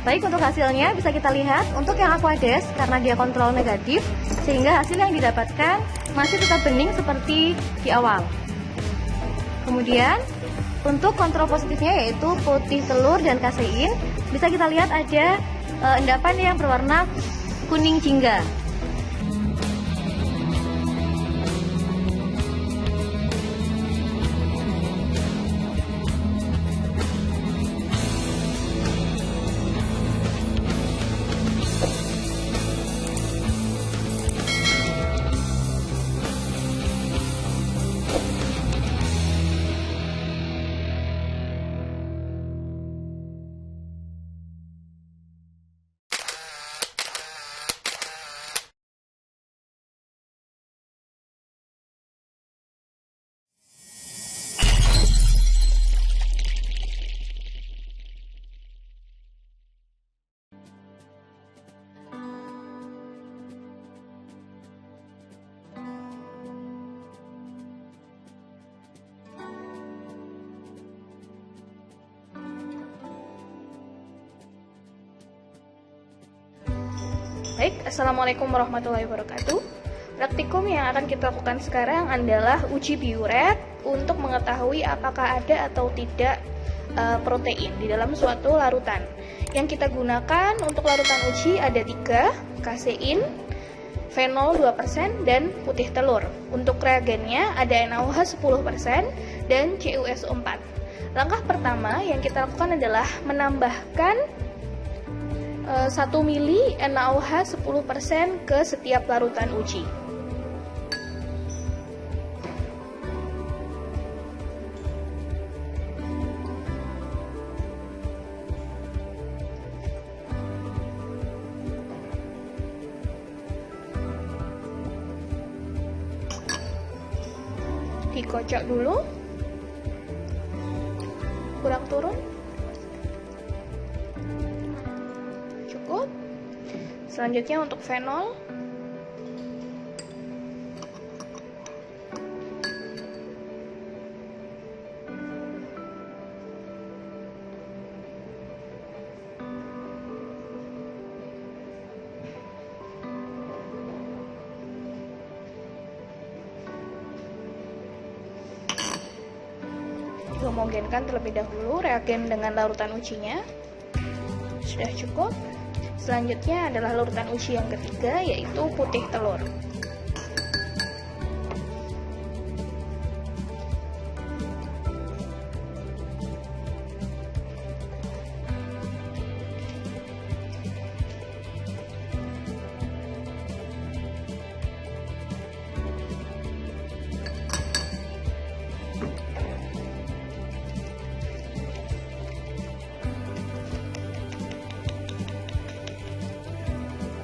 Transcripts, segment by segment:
Baik, untuk hasilnya bisa kita lihat untuk yang Aquades karena dia kontrol negatif, sehingga hasil yang didapatkan masih tetap bening seperti di awal. Kemudian untuk kontrol positifnya yaitu putih telur dan kasein, bisa kita lihat ada endapan yang berwarna kuning jingga. Baik, Assalamualaikum warahmatullahi wabarakatuh. Praktikum yang akan kita lakukan sekarang adalah uji biuret untuk mengetahui apakah ada atau tidak protein di dalam suatu larutan. Yang kita gunakan untuk larutan uji ada 3, kasein, fenol 2%, dan putih telur. Untuk reagennya ada NaOH 10% dan CuSO4. Langkah pertama yang kita lakukan adalah menambahkan 1 mili NaOH 10% ke setiap larutan uji. Dikocok dulu, kurang turun. Cukup. Selanjutnya untuk fenol, homogenkan terlebih dahulu reagen dengan larutan ujinya. Sudah cukup. Selanjutnya adalah larutan uji yang ketiga, yaitu putih telur.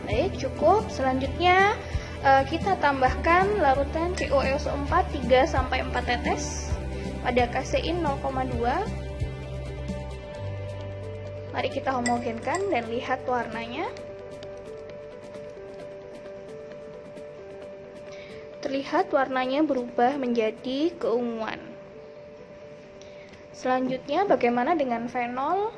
Baik, cukup. Selanjutnya kita tambahkan larutan CuSO4 3-4 tetes pada kasein 0,2. Mari kita homogenkan dan lihat warnanya. Terlihat warnanya berubah menjadi keunguan. Selanjutnya bagaimana dengan fenol?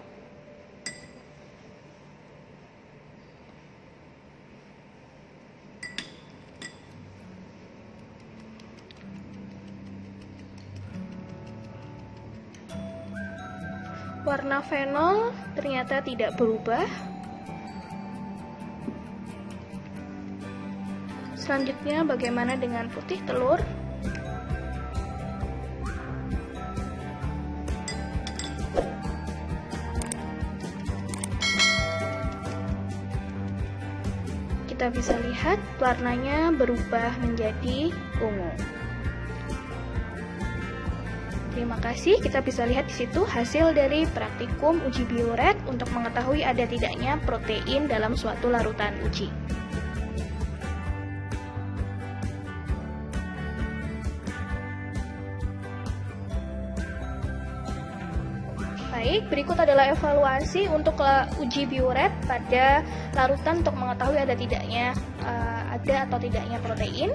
Warna fenol ternyata tidak berubah. Selanjutnya bagaimana dengan putih telur? Kita bisa lihat warnanya berubah menjadi ungu. Terima kasih, kita bisa lihat di situ hasil dari praktikum uji biuret untuk mengetahui ada tidaknya protein dalam suatu larutan uji. Baik, berikut adalah evaluasi untuk uji biuret pada larutan untuk mengetahui ada atau tidaknya protein.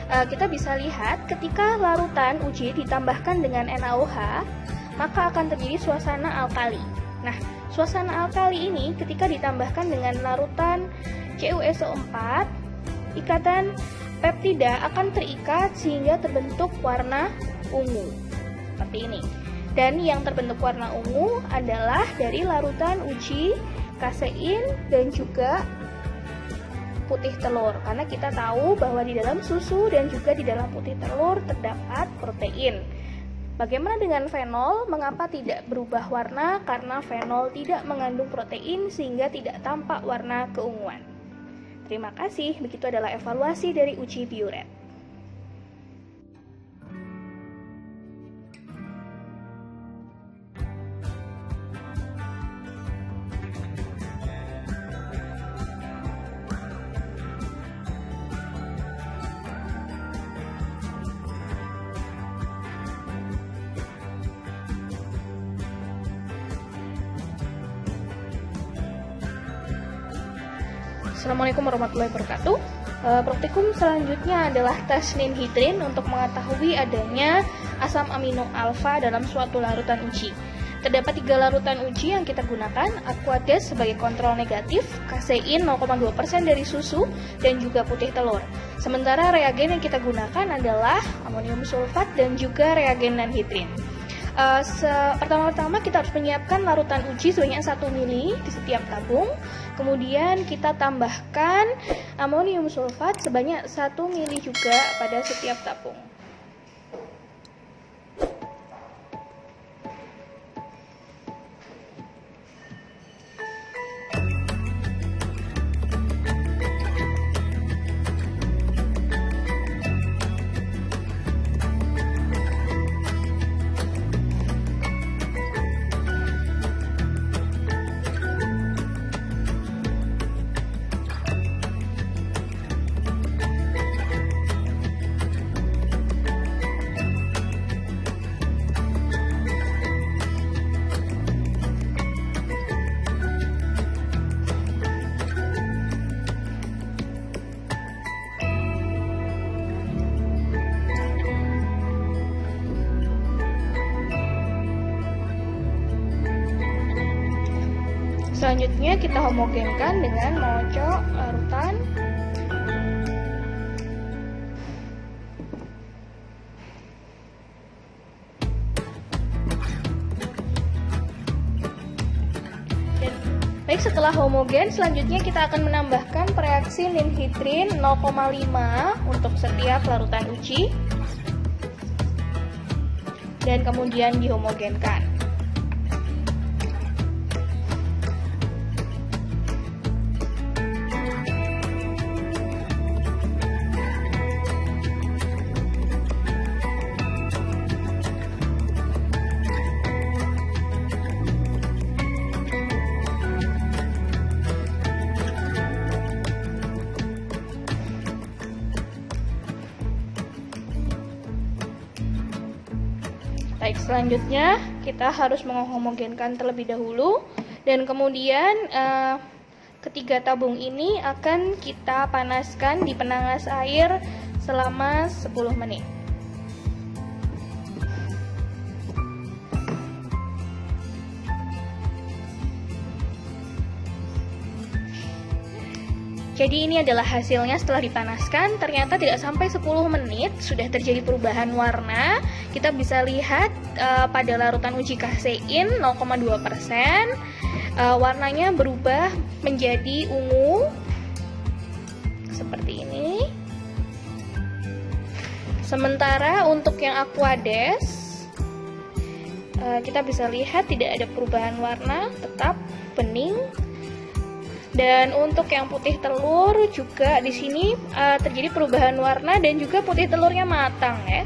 Kita bisa lihat ketika larutan uji ditambahkan dengan NaOH, maka akan terjadi suasana alkali. Nah, suasana alkali ini ketika ditambahkan dengan larutan CuSO4, ikatan peptida akan terikat sehingga terbentuk warna ungu. Seperti ini. Dan yang terbentuk warna ungu adalah dari larutan uji, kasein, dan juga putih telur. Karena kita tahu bahwa di dalam susu dan juga di dalam putih telur terdapat protein. Bagaimana dengan fenol? Mengapa tidak berubah warna? Karena fenol tidak mengandung protein sehingga tidak tampak warna keunguan. Terima kasih, begitu adalah evaluasi dari uji Biuret. Assalamualaikum warahmatullahi wabarakatuh. Praktikum selanjutnya adalah tes ninhidrin untuk mengetahui adanya asam amino alfa dalam suatu larutan uji. Terdapat 3 larutan uji yang kita gunakan, Aquades sebagai kontrol negatif, kasein 0,2% dari susu, dan juga putih telur. Sementara reagen yang kita gunakan adalah amonium sulfat dan juga reagen ninhidrin. Pertama-tama kita harus menyiapkan larutan uji sebanyak 1 ml di setiap tabung. Kemudian kita tambahkan amonium sulfat sebanyak 1 ml juga pada setiap tabung. Selanjutnya kita homogenkan dengan mengocok larutan. Baik, setelah homogen, selanjutnya kita akan menambahkan reaksi ninhidrin 0,5 untuk setiap larutan uji. Dan kemudian dihomogenkan. Baik, selanjutnya kita harus menghomogenkan terlebih dahulu dan kemudian ketiga tabung ini akan kita panaskan di penanas air selama 10 menit. Jadi ini adalah hasilnya setelah dipanaskan. Ternyata tidak sampai 10 menit sudah terjadi perubahan warna. Kita bisa lihat pada larutan uji kasein 0,2%, warnanya berubah menjadi ungu seperti ini. Sementara untuk yang Aquades kita bisa lihat tidak ada perubahan warna, tetap bening. Dan untuk yang putih telur juga di sini terjadi perubahan warna dan juga putih telurnya matang ya,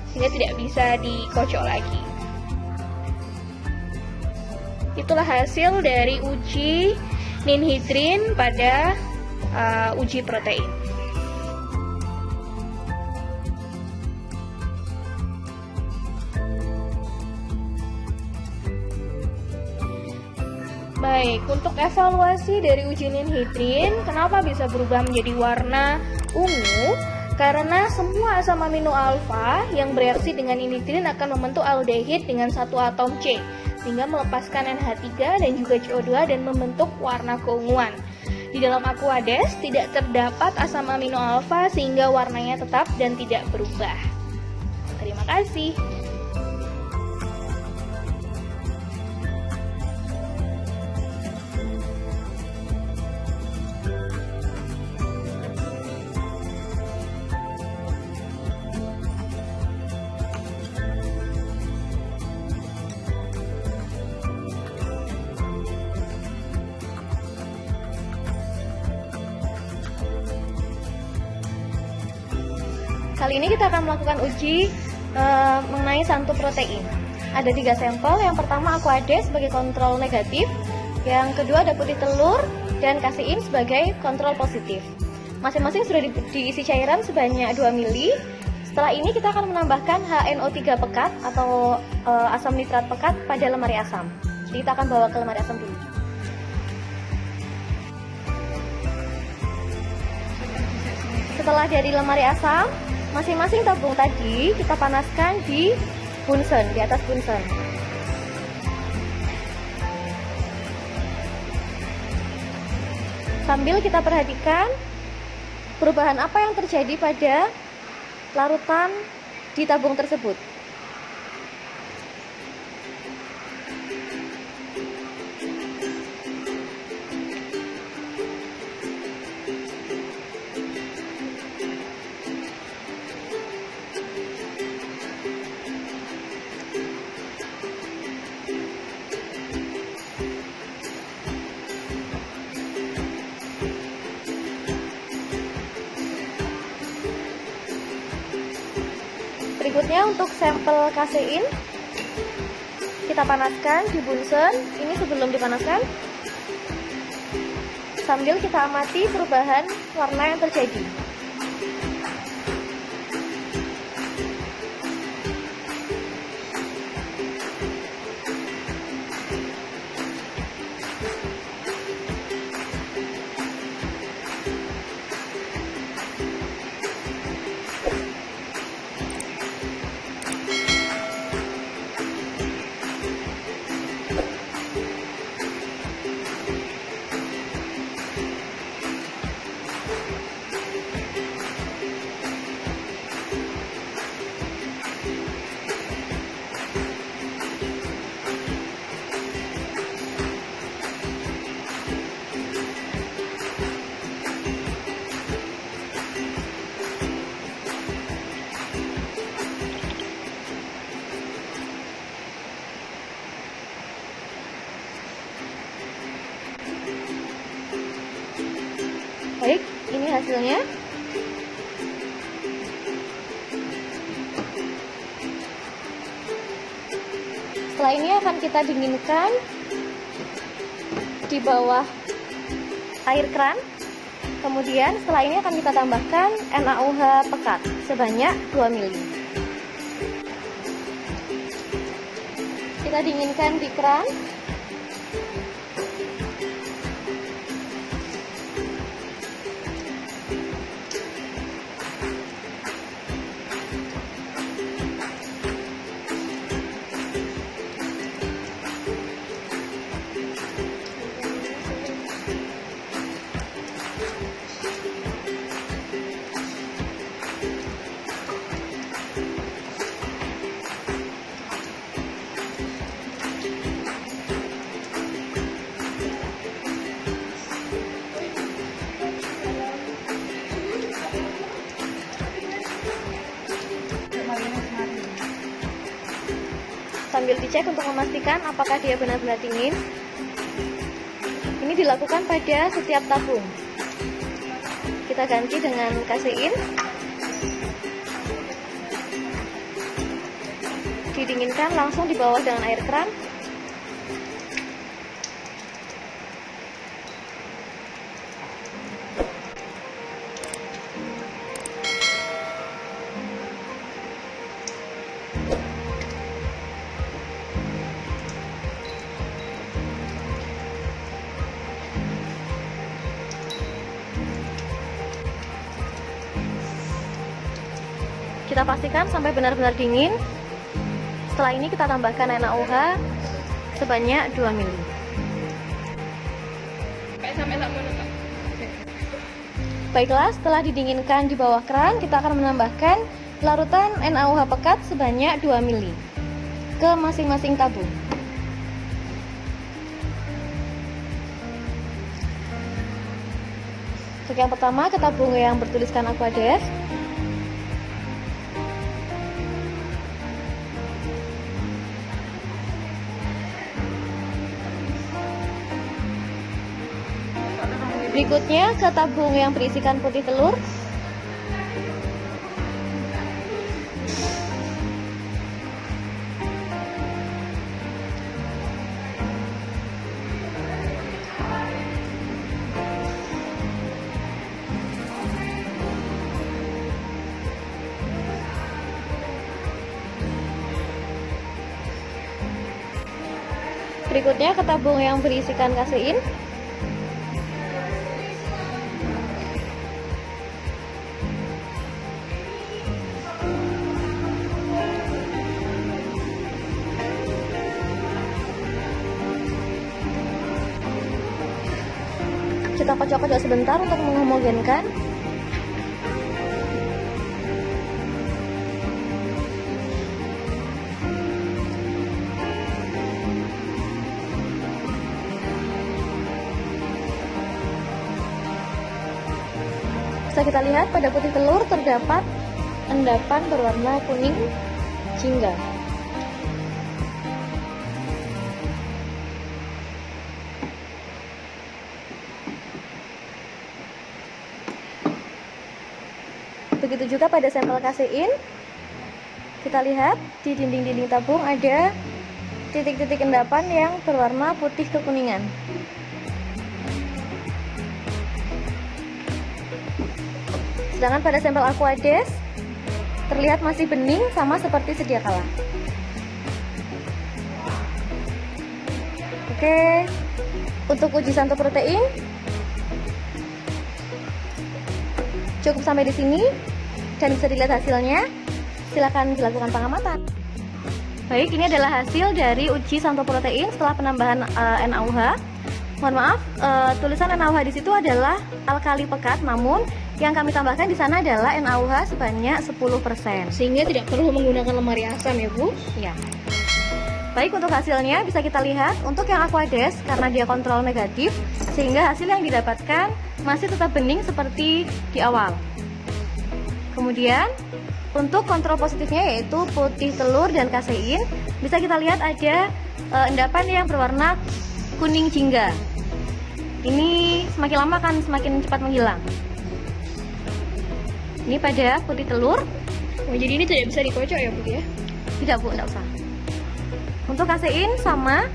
sehingga tidak bisa dikocok lagi. Itulah hasil dari uji ninhidrin pada uji protein. Baik, untuk evaluasi dari uji ninhidrin, kenapa bisa berubah menjadi warna ungu? Karena semua asam amino alfa yang bereaksi dengan ninhidrin akan membentuk aldehid dengan satu atom C. sehingga melepaskan NH3 dan juga CO2 dan membentuk warna keunguan. Di dalam Aquades tidak terdapat asam amino alfa sehingga warnanya tetap dan tidak berubah. Terima kasih. Kali ini kita akan melakukan uji mengenai santu protein. Ada 3 sampel. Yang pertama Aquades sebagai kontrol negatif, yang kedua ada putih telur dan kasein sebagai kontrol positif. Masing-masing sudah diisi cairan sebanyak 2 ml. Setelah ini kita akan menambahkan HNO3 pekat atau asam nitrat pekat pada lemari asam. Jadi kita akan bawa ke lemari asam dulu. Setelah dari lemari asam, masing-masing tabung tadi kita panaskan di Bunsen, di atas Bunsen. Sambil kita perhatikan perubahan apa yang terjadi pada larutan di tabung tersebut. Berikutnya untuk sampel kasein kita panaskan di Bunsen. Ini sebelum dipanaskan, sambil kita amati perubahan warna yang terjadi. Baik, ini hasilnya. Setelah ini akan kita dinginkan di bawah air keran. Kemudian setelah ini akan kita tambahkan NaOH pekat sebanyak 2 ml. Kita dinginkan di keran. Sambil dicek untuk memastikan apakah dia benar-benar dingin. Ini dilakukan pada setiap tabung. Kita ganti dengan kasein. Didinginkan langsung di bawah dengan air keran. Kita pastikan sampai benar-benar dingin. Setelah ini kita tambahkan NaOH sebanyak 2 ml. Baiklah, setelah didinginkan di bawah keran, kita akan menambahkan larutan NaOH pekat sebanyak 2 ml ke masing-masing tabung. Untuk yang pertama, ke tabung yang bertuliskan Aquades. Berikutnya ke tabung yang berisikan putih telur. Berikutnya ke tabung yang berisikan kasein. Kita kocok-kocok sebentar untuk menghomogenkan. Bisa kita lihat pada putih telur terdapat endapan berwarna kuning jingga. Begitu juga pada sampel kasein. Kita lihat di dinding-dinding tabung ada titik-titik endapan yang berwarna putih kekuningan. Sedangkan pada sampel Aquades terlihat masih bening sama seperti sedia kala. Oke, untuk uji santu protein cukup sampai di sini dan bisa dilihat hasilnya. Silakan dilakukan pengamatan. Baik, ini adalah hasil dari uji santu protein setelah penambahan NaOH. Mohon maaf, tulisan NaOH di situ adalah alkali pekat, namun yang kami tambahkan di sana adalah NaOH sebanyak 10%. Sehingga tidak perlu menggunakan lemari asam ya Bu? Ya. Baik, untuk hasilnya bisa kita lihat untuk yang Aquades karena dia kontrol negatif, sehingga hasil yang didapatkan masih tetap bening seperti di awal. Kemudian untuk kontrol positifnya yaitu putih telur dan kasein, bisa kita lihat ada endapan yang berwarna kuning jingga. Ini semakin lama akan semakin cepat menghilang. Ini pada putih telur. Oh, jadi ini tidak bisa dikocok ya Bu ya? Tidak Bu, tidak usah. Untuk kasein sama,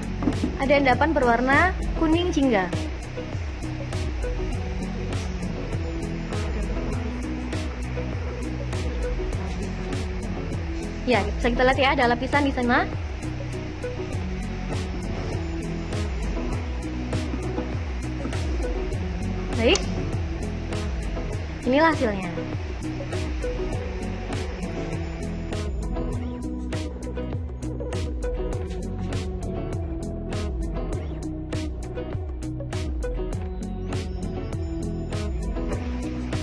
ada endapan berwarna kuning jingga. Ya, bisa kita lihat ya, ada lapisan di sana. Baik, inilah hasilnya.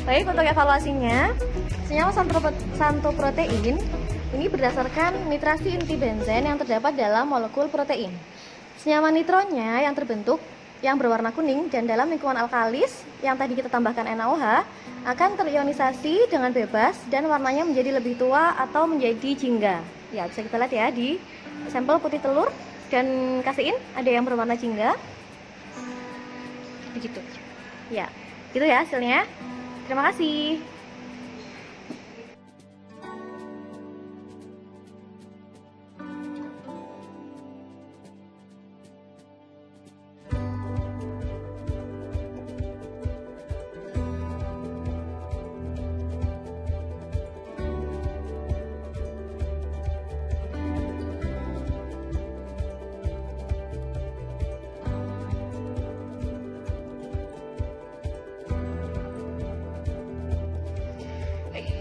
Baik, untuk evaluasinya, senyawa santu protein ini berdasarkan nitrasi inti benzen yang terdapat dalam molekul protein. Senyawa nitronya yang terbentuk yang berwarna kuning dan dalam lingkungan alkalis yang tadi kita tambahkan NaOH akan terionisasi dengan bebas dan warnanya menjadi lebih tua atau menjadi jingga. Ya, bisa kita lihat ya di sampel putih telur dan kasein ada yang berwarna jingga. Begitu. Ya, gitu ya hasilnya. Terima kasih.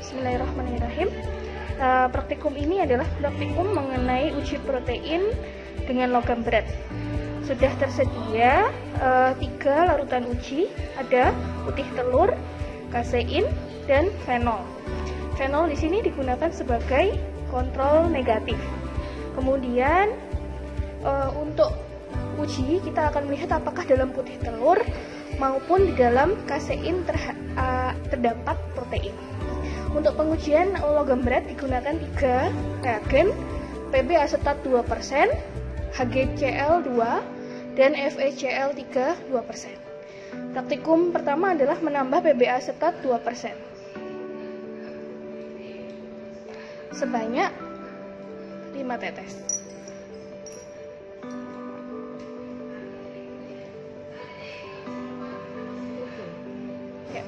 Bismillahirrahmanirrahim. Praktikum ini adalah praktikum mengenai uji protein dengan logam berat. Sudah tersedia 3 larutan uji, ada putih telur, kasein, dan fenol. Fenol di sini digunakan sebagai kontrol negatif. Kemudian untuk uji kita akan melihat apakah dalam putih telur maupun di dalam kasein terdapat protein. Untuk pengujian logam berat digunakan 3 reagen, Pb asetat 2%, HgCl2, dan FeCl3 2%. Praktikum pertama adalah menambah Pb asetat 2%. Sebanyak 5 tetes. Ya.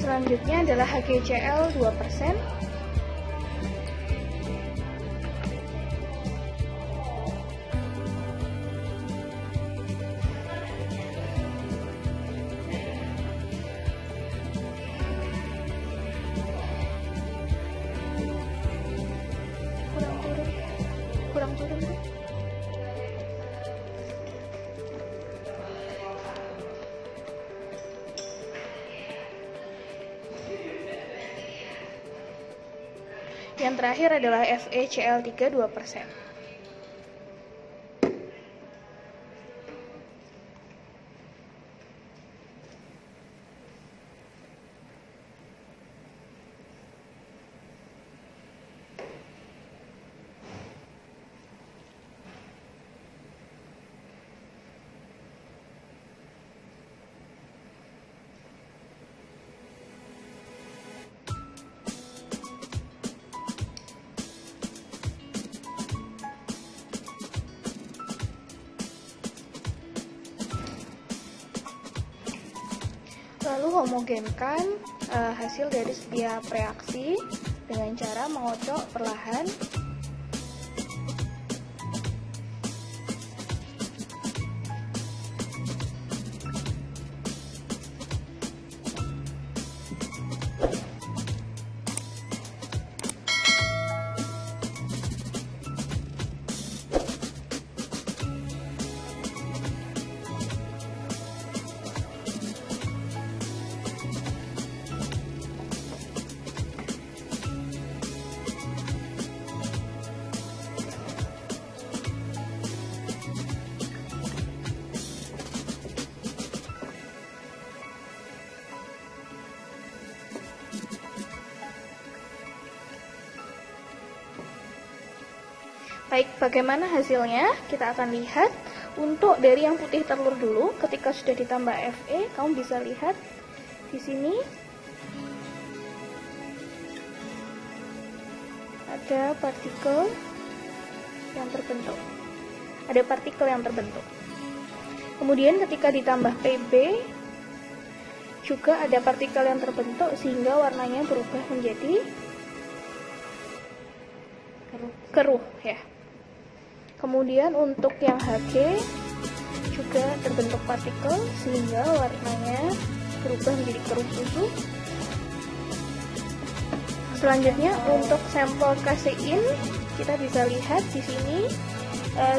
Selanjutnya adalah HgCl 2%. Kurang turun. Yang terakhir adalah FeCl3 2%. Lalu homogenkan hasil dari setiap reaksi dengan cara mengocok perlahan. Baik, bagaimana hasilnya? Kita akan lihat. Untuk dari yang putih telur dulu, ketika sudah ditambah Fe, kamu bisa lihat di sini ada partikel yang terbentuk. Ada partikel yang terbentuk. Kemudian ketika ditambah Pb, juga ada partikel yang terbentuk sehingga warnanya berubah menjadi keruh ya. Kemudian untuk yang Hg juga terbentuk partikel sehingga warnanya berubah menjadi keruh susu. Selanjutnya untuk sampel kasein kita bisa lihat di sini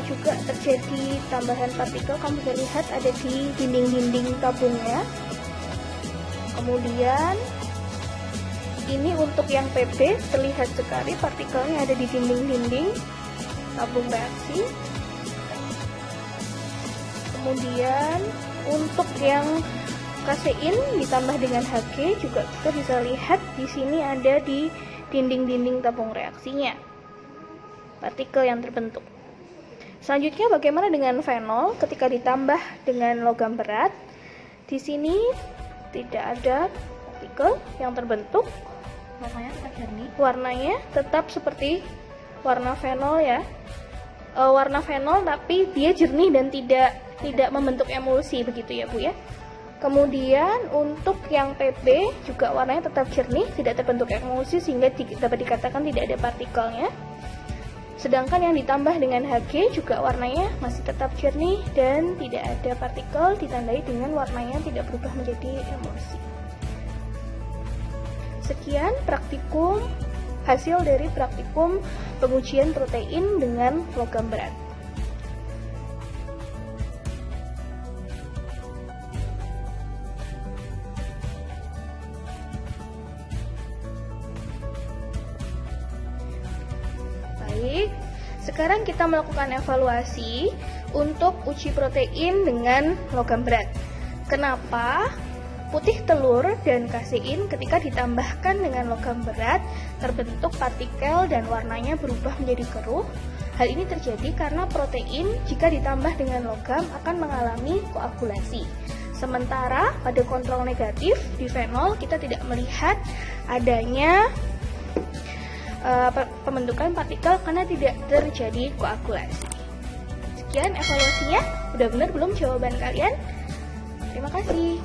juga terjadi tambahan partikel. Kamu bisa lihat ada di dinding-dinding tabungnya. Kemudian ini untuk yang Pb terlihat sekali partikelnya ada di dinding-dinding tabung reaksi. Kemudian untuk yang kasein ditambah dengan Hg juga kita bisa lihat di sini ada di dinding-dinding tabung reaksinya partikel yang terbentuk. Selanjutnya bagaimana dengan fenol ketika ditambah dengan logam berat? Di sini tidak ada partikel yang terbentuk. Warnanya tetap jernih. Warnanya tetap seperti warna fenol ya. warna fenol tapi dia jernih dan tidak membentuk emulsi begitu ya Bu ya. Kemudian untuk yang PB juga warnanya tetap jernih, tidak terbentuk emulsi sehingga dapat dikatakan tidak ada partikelnya. Sedangkan yang ditambah dengan Hg juga warnanya masih tetap jernih dan tidak ada partikel, ditandai dengan warnanya tidak berubah menjadi emulsi. Sekian praktikum, hasil dari praktikum pengujian protein dengan logam berat. Baik, sekarang kita melakukan evaluasi untuk uji protein dengan logam berat. Kenapa putih telur dan kasein ketika ditambahkan dengan logam berat terbentuk partikel dan warnanya berubah menjadi keruh? Hal ini terjadi karena protein jika ditambah dengan logam akan mengalami koagulasi. Sementara pada kontrol negatif di fenol kita tidak melihat adanya pembentukan partikel karena tidak terjadi koagulasi. Sekian evaluasinya. Udah benar belum jawaban kalian? Terima kasih.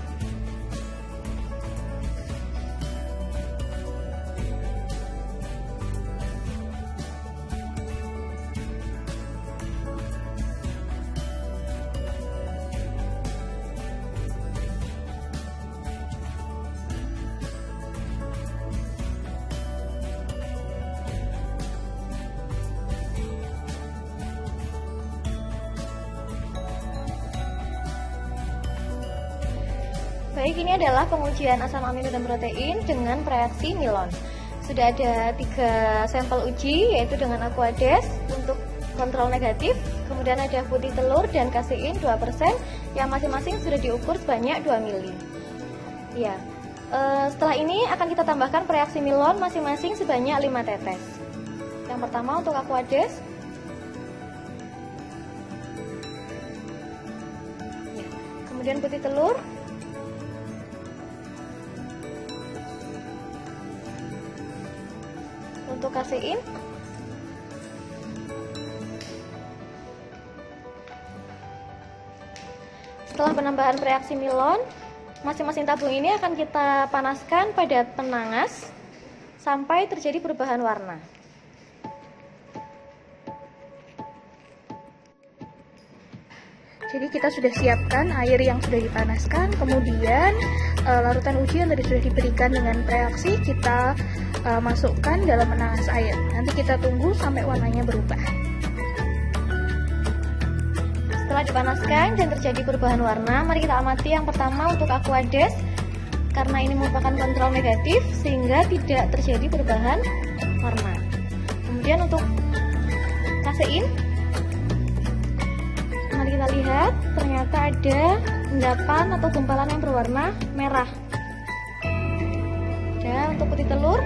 Baik, ini adalah pengujian asam amino dan protein dengan reaksi Milon. Sudah ada 3 sampel uji, yaitu dengan Aquades untuk kontrol negatif, kemudian ada putih telur dan kasein 2%, yang masing-masing sudah diukur sebanyak 2 mili. Ya, setelah ini akan kita tambahkan reaksi Milon masing-masing sebanyak 5 tetes. Yang pertama untuk Aquades. Ya, kemudian putih telur. Untuk kasein, setelah penambahan reaksi Milon, masing-masing tabung ini akan kita panaskan pada penangas sampai terjadi perubahan warna. Jadi kita sudah siapkan air yang sudah dipanaskan, kemudian larutan uji yang tadi sudah diberikan dengan reaksi kita masukkan dalam penangas air. Nanti kita tunggu sampai warnanya berubah. Setelah dipanaskan dan terjadi perubahan warna, mari kita amati yang pertama untuk Aquades. Karena ini merupakan kontrol negatif sehingga tidak terjadi perubahan warna. Kemudian untuk kasein, mari kita lihat, ternyata ada endapan atau gumpalan yang berwarna merah. Dan untuk putih telur,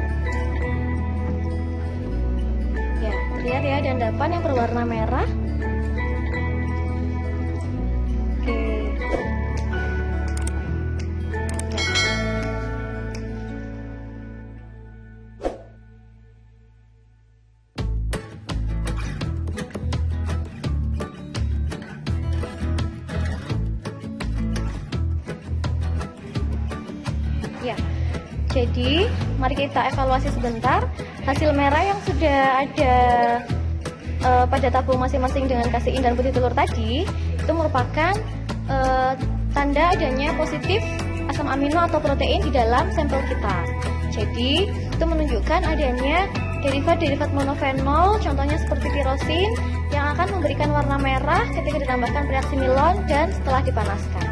ya terlihat ya ada endapan yang berwarna merah. Oke. Ya, jadi mari kita evaluasi sebentar hasil merah yang sudah ada pada tabung masing-masing dengan kasein dan putih telur tadi. Itu merupakan tanda adanya positif asam amino atau protein di dalam sampel kita. Jadi itu menunjukkan adanya derivat-derivat monofenol, contohnya seperti tirosin, yang akan memberikan warna merah ketika ditambahkan reaksi Milon dan setelah dipanaskan.